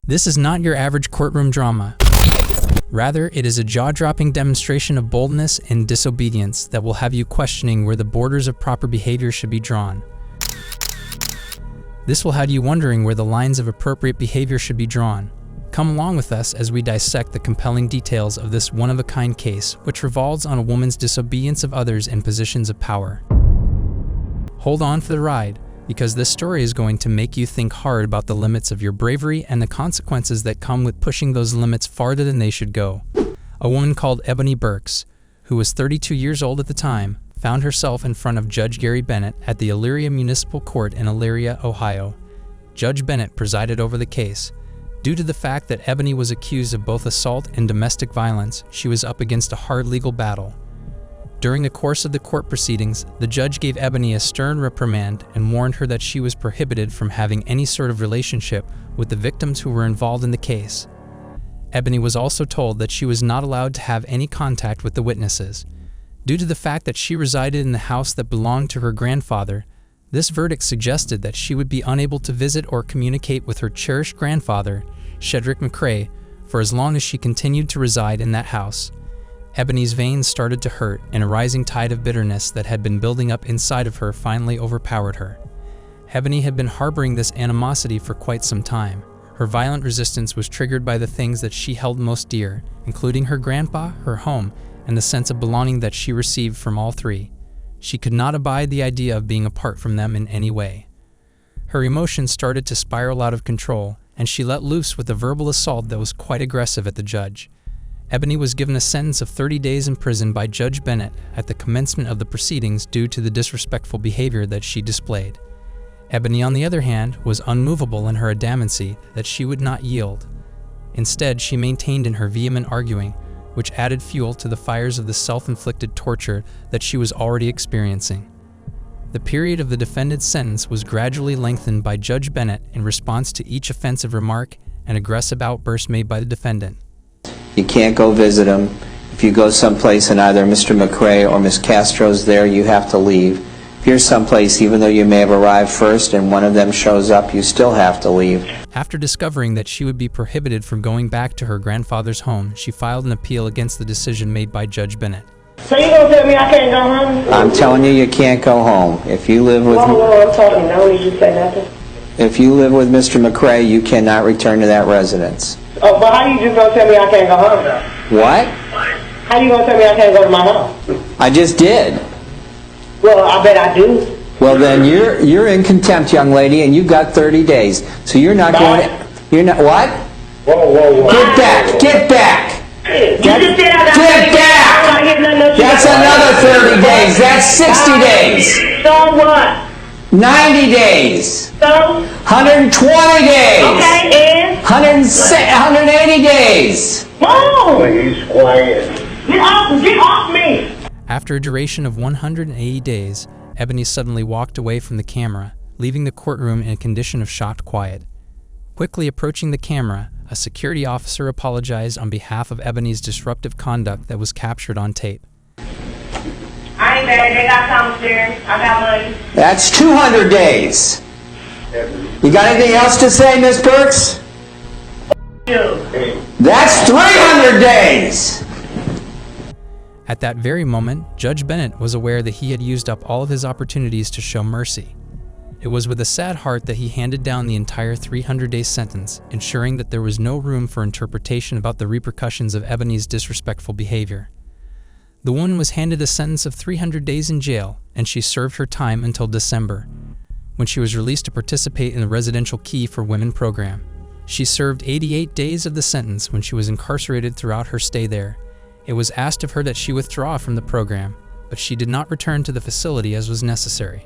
This is not your average courtroom drama. Rather, it is a jaw-dropping demonstration of boldness and disobedience that will have you questioning where the borders of proper behavior should be drawn. This will have you wondering where the lines of appropriate behavior should be drawn. Come along with us as we dissect the compelling details of this one-of-a-kind case, which revolves on a woman's disobedience of others in positions of power. Hold on for the ride, because this story is going to make you think hard about the limits of your bravery and the consequences that come with pushing those limits farther than they should go. A woman called Ebony Burks, who was 32 years old at the time, found herself in front of Judge Gary Bennett at the Elyria Municipal Court in Elyria, Ohio. Judge Bennett presided over the case. Due to the fact that Ebony was accused of both assault and domestic violence, she was up against a hard legal battle. During the course of the court proceedings, the judge gave Ebony a stern reprimand and warned her that she was prohibited from having any sort of relationship with the victims who were involved in the case. Ebony was also told that she was not allowed to have any contact with the witnesses. Due to the fact that she resided in the house that belonged to her grandfather, this verdict suggested that she would be unable to visit or communicate with her cherished grandfather, Shedrick McCrae, for as long as she continued to reside in that house. Ebony's veins started to hurt, and a rising tide of bitterness that had been building up inside of her finally overpowered her. Ebony had been harboring this animosity for quite some time. Her violent resistance was triggered by the things that she held most dear, including her grandpa, her home, and the sense of belonging that she received from all three. She could not abide the idea of being apart from them in any way. Her emotions started to spiral out of control, and she let loose with a verbal assault that was quite aggressive at the judge. Ebony was given a sentence of 30 days in prison by Judge Bennett at the commencement of the proceedings due to the disrespectful behavior that she displayed. Ebony, on the other hand, was unmovable in her adamancy that she would not yield. Instead, she maintained in her vehement arguing, which added fuel to the fires of the self-inflicted torture that she was already experiencing. The period of the defendant's sentence was gradually lengthened by Judge Bennett in response to each offensive remark and aggressive outburst made by the defendant. You can't go visit them. If you go someplace and either Mr. McCrae or Ms. Castro's there, you have to leave. If you're someplace, even though you may have arrived first and one of them shows up, you still have to leave. After discovering that she would be prohibited from going back to her grandfather's home, she filed an appeal against the decision made by Judge Bennett. So you gonna tell me I can't go home? I'm telling you, you can't go home. If you live with... Whoa, I'm talking. I don't need you to say nothing. If you live with Mr. McCrae, you cannot return to that residence. Oh, but how you just gonna tell me I can't go home? What? How you gonna tell me I can't go to my home? I just did. Well, I bet I do. Well, then you're in contempt, young lady, and you've got 30 days. So you're not going to... You're not... What? Whoa. Get back! Get back! You just said I got Get back! That's another 30 days. That's 60 days. So what? 90 days. So? 120 days. Okay, and? 180 days. Whoa! Please, quiet. Get off me! After a duration of 180 days, Ebony suddenly walked away from the camera, leaving the courtroom in a condition of shocked quiet. Quickly approaching the camera, a security officer apologized on behalf of Ebony's disruptive conduct that was captured on tape. I ain't bad. They got commissary. I got money. That's 200 days. You got anything else to say, Miss Burks? That's 300 days. At that very moment, Judge Bennett was aware that he had used up all of his opportunities to show mercy. It was with a sad heart that he handed down the entire 300-day sentence, ensuring that there was no room for interpretation about the repercussions of Ebony's disrespectful behavior. The woman was handed a sentence of 300 days in jail, and she served her time until December, when she was released to participate in the Residential Key for Women program. She served 88 days of the sentence when she was incarcerated throughout her stay there. It was asked of her that she withdraw from the program, but she did not return to the facility as was necessary.